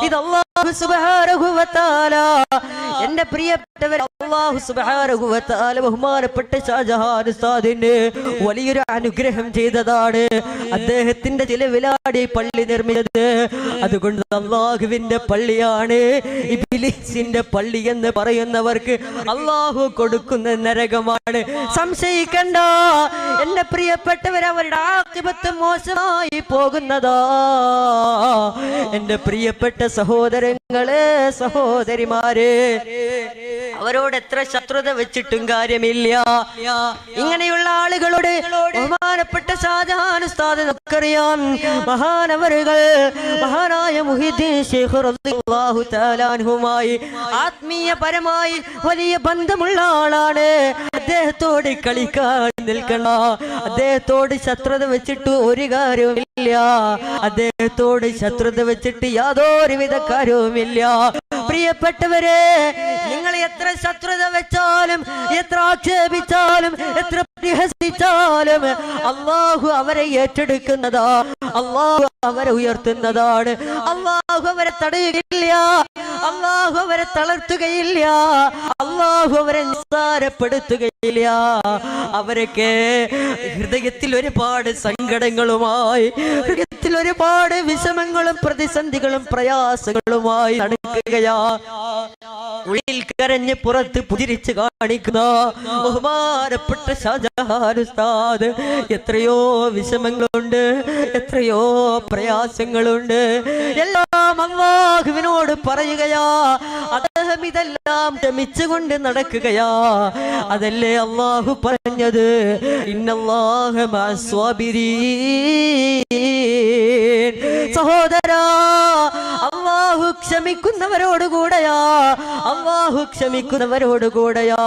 ഇത് അല്ലാഹു സുബ്ഹാനഹു വ തആല, എന്റെ പ്രിയപ്പെട്ടവർ, അല്ലാഹു സുബ്ഹാനഹു വ തആല ബഹുമാനപ്പെട്ട ഷാജഹാൻ ഉസ്താദിന് വലിയൊരു അനുഗ്രഹം ചെയ്തതാണ്. അദ്ദേഹത്തിന്റെ ചിലവിലാണ് ഈ പള്ളി നിർമ്മിച്ചത്. അതുകൊണ്ട് അല്ലാഹുവിന്റെ പള്ളിയാണ്. ഇബ്ലീസിന്റെ പള്ളി എന്ന് പറയുന്നവർക്ക് അല്ലാഹു കൊടുക്കുന്ന നരകമാണ്. സംശയിക്കണ്ട എന്റെ പ്രിയപ്പെട്ടവർ, അവരുടെ ആഖിബത്ത് മോശമായി പോകുന്നതാ. എന്റെ പ്രിയപ്പെട്ട സഹോദരങ്ങളെ, സഹോദരിമാരെ, അവരോട് എത്ര ശത്രുത വെച്ചിട്ടും കാര്യമില്ല. ഇങ്ങനെയുള്ള ആളുകളോട് ബഹുമാനപ്പെട്ട ഷാജഹാൻ ഉസ്താദ് നമുക്കറിയാം, മഹാനവറുകൾ, മഹാനായ മുഹീദ്ദീൻ ശൈഖ് റളിയല്ലാഹു തആല അൻഹുമായി ആത്മീയപരമായി വലിയ ബന്ധമുള്ള ആളാണ്. അദ്ദേഹത്തോട് കളിക്കാൻ നിൽക്കണ, അദ്ദേഹത്തോട് ശത്രുത വെച്ചിട്ട് ഒരു കാര്യവുമില്ല, അദ്ദേഹത്തോട് ശത്രുത വെച്ചിട്ട് യാതൊരുവിധ കാര്യവുമില്ല. പ്രിയപ്പെട്ടവരെ, നിങ്ങൾ എത്ര ശത്രുത വെച്ചാലും, എത്ര ആക്ഷേപിച്ചാലും, എത്ര പരിഹസിച്ചാലും അല്ലാഹു അവരെ ഏറ്റെടുക്കുന്നതാ, അല്ലാഹു അവരെ ഉയർത്തുന്നതാണ്. അല്ലാഹു അവരെ തടയുകയില്ല, അല്ലാഹു അവരെ തളർത്തുകയില്ല, അല്ലാഹു അവരെ നിസ്സാരപ്പെടുത്തുകയില്ല. അവരൊക്കെ ഹൃദയത്തിൽ ഒരുപാട് സങ്കടങ്ങളുമായി, ഹൃദയത്തിൽ ഒരുപാട് വിഷമങ്ങളും പ്രതിസന്ധികളും പ്രയാസങ്ങളുമായി നടക്കുകയാ. ഉള്ളിൽ കരഞ്ഞ് പുറത്ത് പുതിരിച്ച് കാണിക്കുന്ന ബഹുമാനപ്പെട്ട ഷാജഹാൻ ഉസ്താദ് എത്രയോ വിഷമങ്ങളുണ്ട്, എത്രയോ പ്രയാസങ്ങളുണ്ട്. എല്ലാം അല്ലാഹുവിനോട് പറയുകയാ. അദ്ദേഹം ഇതെല്ലാം ക്ഷമിച്ചുകൊണ്ട് നടക്കുകയാ. അതല്ലേ അല്ലാഹു പറഞ്ഞത്, ഇന്നല്ലാഹ മഅസ്വാബിരീൻ, സഹോദരാ, അല്ലാഹു ക്ഷമിക്കുന്നവരോടുകൂടെയാ, അല്ലാഹു ക്ഷമിക്കുന്നവരോടുകൂടെയാ.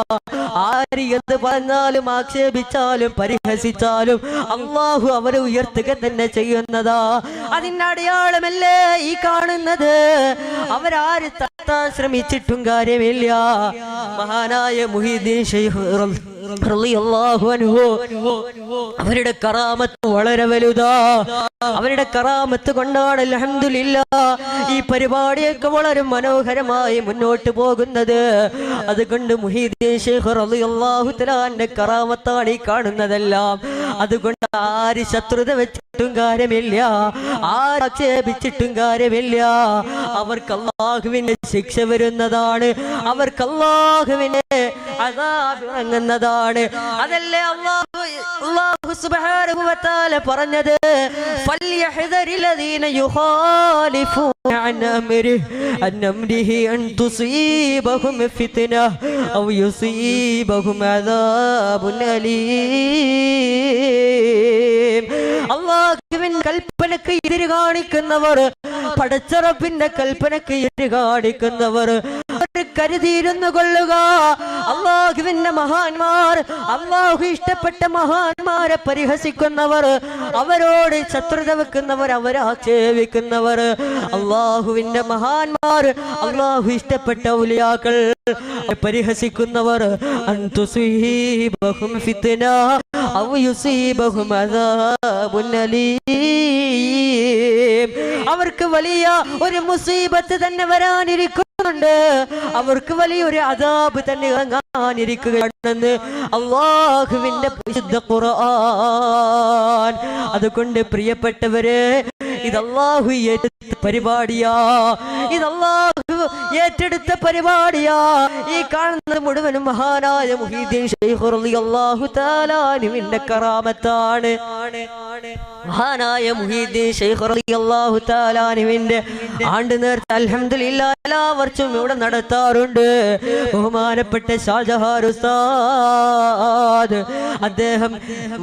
ആര് എന്ത് പറഞ്ഞാലും ആക്ഷേപിച്ചാലും പരിഹസിച്ചാലും അല്ലാഹു അവരെ ഉയർത്തുക തന്നെ ചെയ്യുന്നതാ. അതിന്റെ അടയാളമല്ലേ ഈ കാണുന്നത്. അവരാര് തട്ടാൻ ശ്രമിച്ചിട്ടും കാര്യമില്ല. മഹാനായ മുഹീദ്ദീൻ ശൈഖ് റളിയല്ലാഹു അൻഹു അവരുടെ കറാമത്ത് വളരെ വലുതാ. അവരുടെ കറാമത്ത് കൊണ്ടാണ് അൽഹംദുലില്ലാഹ് ഈ പരിപാടിയൊക്കെ വളരെ മനോഹരമായി മുന്നോട്ട് പോകുന്നത്. അതുകൊണ്ട് മുഹീദ്ദീൻ ശൈഖ് റളിയല്ലാഹു തആലയുടെ കറാമത്താണ് ഈ കാണുന്നതെല്ലാം. അതുകൊണ്ട് ആര് ശത്രുത വെച്ചിട്ടും കാര്യമില്ല, ആക്ഷേപിച്ചിട്ടും കാര്യമില്ല. അവർക്ക് അല്ലാഹുവിന്റെ ശിക്ഷ വരുന്നതാണ്, അവർക്ക് അല്ലാഹുവിന്റെ അദാബ് ഇറങ്ങുന്നതാണ്. അതല്ലേ അല്ലാഹു സുബ്ഹാനഹു വ തആല പറഞ്ഞത്, ഫൽയഹ്ദരില്ലദീന യുഖാലിഫൂന അൻ അംരിഹി അൻ തുസീബഹും ഫിത്ന ഔ യുസീബഹും അദാബുൻ അലീം. അല്ലാഹുവിന്റെ കൽപ്പനക്ക് എതിര് കാണിക്കുന്നവർ, പടച്ചറപ്പിന്റെ കൽപ്പനക്ക് എതിര് കാണിക്കുന്നവർ കരുതിയിരുന്നു കൊള്ളുക. അല്ലാഹുവിന്റെ മഹാന്മാർ, അല്ലാഹു ഇഷ്ടപ്പെട്ട മഹാന്മാരെ പരിഹസിക്കുന്നവർ, അവരോട് ശത്രുത വെക്കുന്നവർ, അവരെ ആക്ഷേപിക്കുന്നവർ, അല്ലാഹുവിന്റെ മഹാന്മാർ, അല്ലാഹു ഇഷ്ടപ്പെട്ട ഔലിയാക്കൾ പരിഹസിക്കുന്നവർ, അൻതുസീബഹും ഫിത്ന ഔ യുസീബഹും അദാബുൻ അലീം. അവർക്ക് വലിയ ഒരു മുസീബത്ത് തന്നെ വരാനിരിക്കുന്നുണ്ട്, അവർക്ക് വലിയൊരു അദാബ് തന്നെ ഇറങ്ങാനിരിക്കുകയാണെന്ന് അല്ലാഹുവിന്റെ പരിശുദ്ധ ഖുർആൻ. അതുകൊണ്ട് പ്രിയപ്പെട്ടവരെ, ഇതല്ലാഹു ഏറ്റെടുത്ത പരിപാടിയാ, ഇതല്ലാഹു ഏറ്റെടുത്ത പരിപാടിയാ. ഈ കാണുന്നത് മുഴുവനും മഹാനായ മുഹീദ്ദീൻ ശൈഖ് റളിയല്ലാഹു തആല അൻഹുവിന്റെ കറാമത്താണ്. മഹാനായ മുഹീദ്ദീൻ ശൈഖ് റളിയല്ലാഹു തആല അൻഹുവിന്റെ ആണ്ട് നേർച്ച അൽഹംദുലില്ലാഹ് എല്ലാ വർഷവും ഇവിടെ നടത്താറുണ്ട്. ബഹുമാനപ്പെട്ട ഷാജഹാൻ ഉസ്താദ് അദ്ദേഹം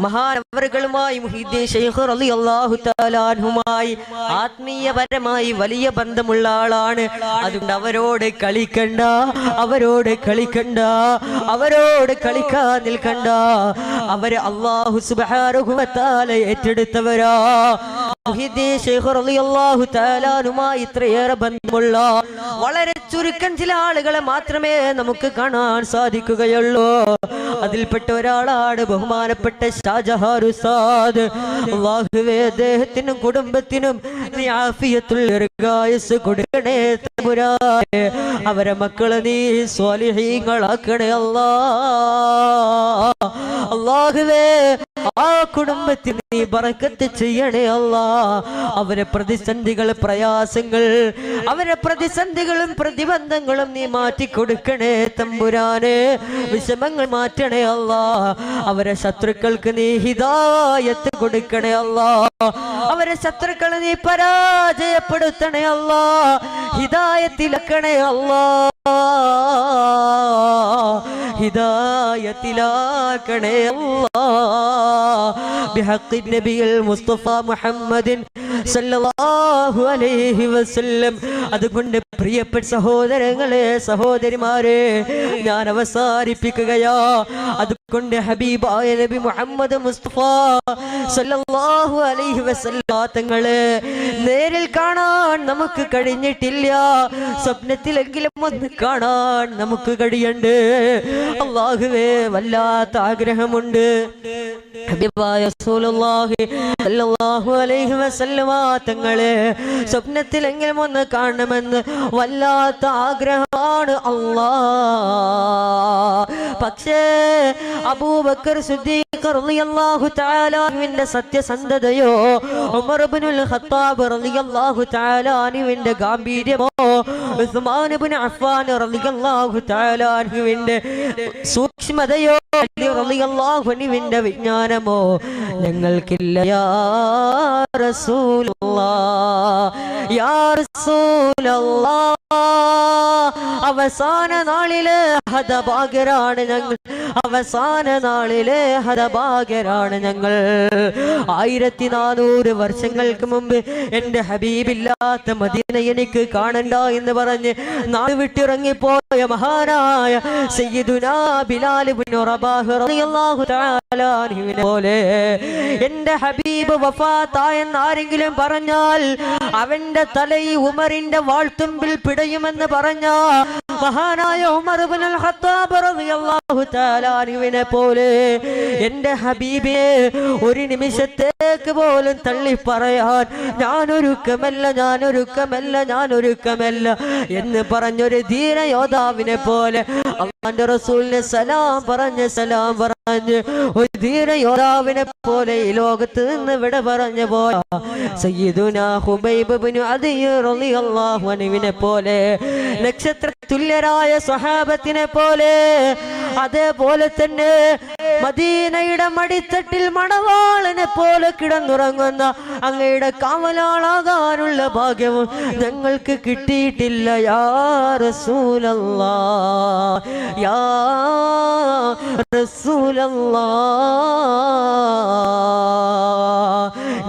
മഹാനവറുകളുമായി മുഹീദ്ദീൻ ശൈഖ് റളിയല്ലാഹു തആല അൻഹുമായി ആത്മീയപരമായി വലിയ ബന്ധമുള്ള ആളാണ്. അതുകൊണ്ട് അവരോട് കളിക്കണ്ട, അവരോട് കളിക്കണ്ട, അവരോട് കളിക്കാൻ നിൽക്കണ്ട. അവര് അല്ലാഹു സുബ്ഹാനഹു വ തആല ഏറ്റെടുത്തവരാ. മുഹീദ്ദീൻ ശൈഖ് റളിയല്ലാഹു തആല അൻഹുമായി ഇത്രയേറെ ബന്ധമുള്ള വളരെ ചുരുക്കം ചില ആളുകളെ മാത്രമേ നമുക്ക് കാണാൻ സാധിക്കുകയുള്ളൂ. അതിൽപ്പെട്ട ഒരാളാണ് ബഹുമാനപ്പെട്ട ഷാജഹാൻ ഉസ്താദ്. അല്ലാഹുവേ, അദ്ദേഹത്തിനും കുടുംബത്തിനും നീ ആഫിയത്തുൽ ദീർഘായുസ്സ് കൊടുക്കണേ തമ്പുരാനെ. അവരെ മക്കളെ നീ സ്വാലിഹീങ്ങളാക്കണേ അല്ലാഹ്. അല്ലാഹുവേ, ആ കുടുംബത്തിന് നീ ബറക്കത്ത് ചെയ്യണേ അല്ലാഹ്. അവരെ പ്രതിസന്ധികൾ, പ്രയാസങ്ങൾ, അവരെ പ്രതിസന്ധികളും പ്രതിബന്ധങ്ങളും നീ മാറ്റിക്കൊടുക്കണേ തമ്പുരാനെ. വിഷമങ്ങൾ മാറ്റണേ അല്ലാഹ്. അവരെ ശത്രുക്കൾക്ക് നീ ഹിദായത്ത് കൊടുക്കണേ അല്ലാഹ്. അവരെ ശത്രുക്കളെ നീ പരാജയപ്പെടുത്തണേ അല്ലാഹ്. ഹിദായത്തിലാക്കണേ അല്ലാഹ്, ഹിദായത്തിലാക്കണേ അല്ലാഹ്. ബിഹഖി നബിയിൽ മുസ്തഫ മുഹമ്മദിൻ സല്ലല്ലാഹു അലൈഹി വസല്ലം. അതുകൊണ്ട് പ്രിയപ്പെട്ട സഹോദരങ്ങളെ, സഹോദരിമാരെ, ഞാൻ അവസാനിപ്പിക്കുകയാ. അതുകൊണ്ട് ഹബീബായ നബി മുഹമ്മദ് മുസ്തഫ സല്ലല്ലാഹു അലൈഹി വസല്ലം തങ്ങളെ നേരിൽ കാണാൻ നമുക്ക് കഴിഞ്ഞിട്ടില്ല. സ്വപ്നത്തിലെങ്കിലും ഒന്ന് കാണാൻ നമുക്ക് കഴിയണ്ട്. അല്ലാഹുവേ, വല്ലാത്ത ആഗ്രഹമുണ്ട്. ഹബീബായ റസൂലുള്ളാഹി സല്ലല്ലാഹു അലൈഹി വസല്ലം തങ്ങളെ സ്വപ്നത്തിലെങ്കിലും ഒന്ന് കാണണമെന്ന് വല്ലാത്ത ആഗ്രഹമാണ് അല്ലാഹ്. പക്ഷേ അബൂബക്കർ സിദ്ദീഖ് റളിയല്ലാഹു തആല അൻഹുവിന്റെ സത്യസന്ധതയോ, ഉമർ ഇബ്നുൽ ഖത്താബ് റളിയല്ലാഹു തആല അൻഹുവിന്റെ ഗാംഭീര്യമോ, ഉസ്മാൻ ഇബ്നു അഫ്ഫാൻ റളിയല്ലാഹു തആല അൻഹുവിന്റെ സൂക്ഷ്മതയോ, അലി റളിയല്ലാഹു അൻഹുവിന്റെ വിജ്ഞാനമോ ഞങ്ങൾക്കില്ല. യാ റസൂലല്ലാഹ്, യാ റസൂലല്ലാഹ്, അവ അവസാന നാളിലെ ഹതഭാഗ്യരാണ് ഞങ്ങൾ, അവസാന നാളിലെ ഹതഭാഗ്യരാണ് ഞങ്ങൾ. 1400 വർഷങ്ങൾക്ക് മുമ്പ് എൻ്റെ ഹബീബില്ലാത്ത മദീന എനിക്ക് കാണണ്ട എന്ന് പറഞ്ഞ് നാട് വിട്ടിറങ്ങിപ്പോയ മഹാനായ സയ്യിദുനാ ബിലാൽ ഇബ്നു റബാഹ് റളിയല്ലാഹു തആല അൻഹുവിനെ പോലെ എൻ്റെ ഹബീബ് വഫാത്തായെന്ന് ആരെങ്കിലും പറഞ്ഞാൽ അവന്റെ തല ഈ ഉമറിന്റെ വാൾത്തുമ്പിൽ പിടയുമെന്ന് പറഞ്ഞ മഹാനായ ഉമർ ഇബ്നുൽ ഖത്താബ് റളിയല്ലാഹു തആല അൻഹുവിനെ പോലെ എൻ്റെ ഹബീബിനെ ഒരു നിമിഷത്തേക്ക് പോലും തള്ളി പറയാൻ ഞാനൊരുക്കമല്ല എന്ന് പറഞ്ഞൊരു ധീര യോദ്ധാവിനെ പോലെ അല്ലാഹുവിന്റെ റസൂലിനെ സലാം പറഞ്ഞ് ഒരു ധീര യോദ്ധാവിനെ പോലെ ഈ ലോകത്ത് നിന്ന് വിട പറഞ്ഞു പോയ സയ്യിദുനാ ഹുബൈബ് ഇബ്നു അദിയ് റളിയല്ലാഹു അൻഹുവിനെ പോലെ നക്ഷത്ര തുല്യരായ സ്വഹാബത്തിനെ പോലെ അതേപോലെ തന്നെ മദീനയുടെ മടിത്തട്ടിൽ മണവാളനെ പോലെ കിടന്നുറങ്ങുന്ന അങ്ങയുടെ കാവലാളാകാനുള്ള ഭാഗ്യവും ഞങ്ങൾക്ക് കിട്ടിയിട്ടില്ല. യാ റസൂലല്ലാഹ്, യാ റസൂലല്ലാഹ്.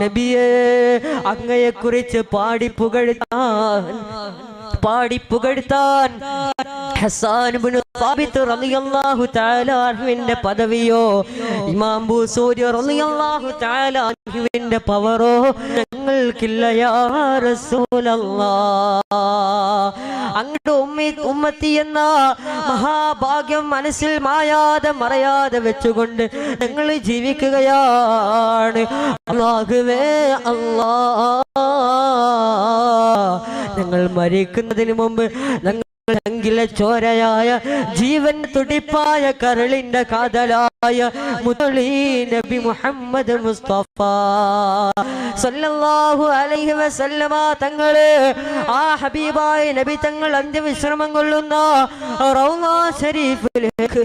നബിയേ, അങ്ങയെ കുറിച്ച് പാടി പുകഴ്ത്താൻ ഹസ്സാൻ ഇബ്നു സാബിത്ത് റളിയല്ലാഹു തആല അൻഹുവിന്റെ പദവിയോ ഇമാം ബൂസൂരി റളിയല്ലാഹു തആല അൻഹുവിന്റെ പവറോ ഞങ്ങൾക്കില്ല. യാ റസൂലല്ലാഹ്, അങ്ങയുടെ ഉമ്മത്തി എന്ന മഹാഭാഗ്യം മനസ്സിൽ മായാതെ മറയാതെ വെച്ചുകൊണ്ട് ഞങ്ങൾ ജീവിക്കുകയാണ്. അല്ലാഹുവേ അല്ലാഹ്, ഞങ്ങൾ മരിക്കുന്നതിന് മുമ്പ് ഞങ്ങളെ ചോരയായ ജീവൻ തുടിപ്പായ കരളിന്റെ കാതലായ മുത്തളി നബി മുഹമ്മദ് മുസ്തഫ സല്ലല്ലാഹു അലൈഹി വസല്ലമ തങ്ങളെ, ആ ഹബീബായ നബി തങ്ങൾ അന്ത്യവിശ്രമം കൊള്ളുന്ന റൗള ശരീഫിലേക്ക്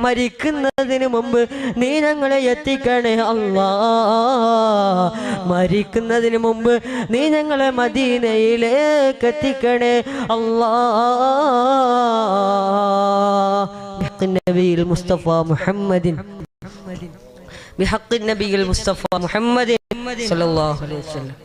മരിക്കുന്നതിന് മുമ്പ് നീ ഞങ്ങളെ എത്തിക്കണേ അല്ലാഹ്. മരിക്കുന്നതിന് മുമ്പ് നീ ഞങ്ങളെ മദീനയിലേക്ക് എത്തിക്കണേ അല്ലാഹ്. بحق النبي المصطفى محمد بحق النبي المصطفى محمد صلى الله عليه وسلم.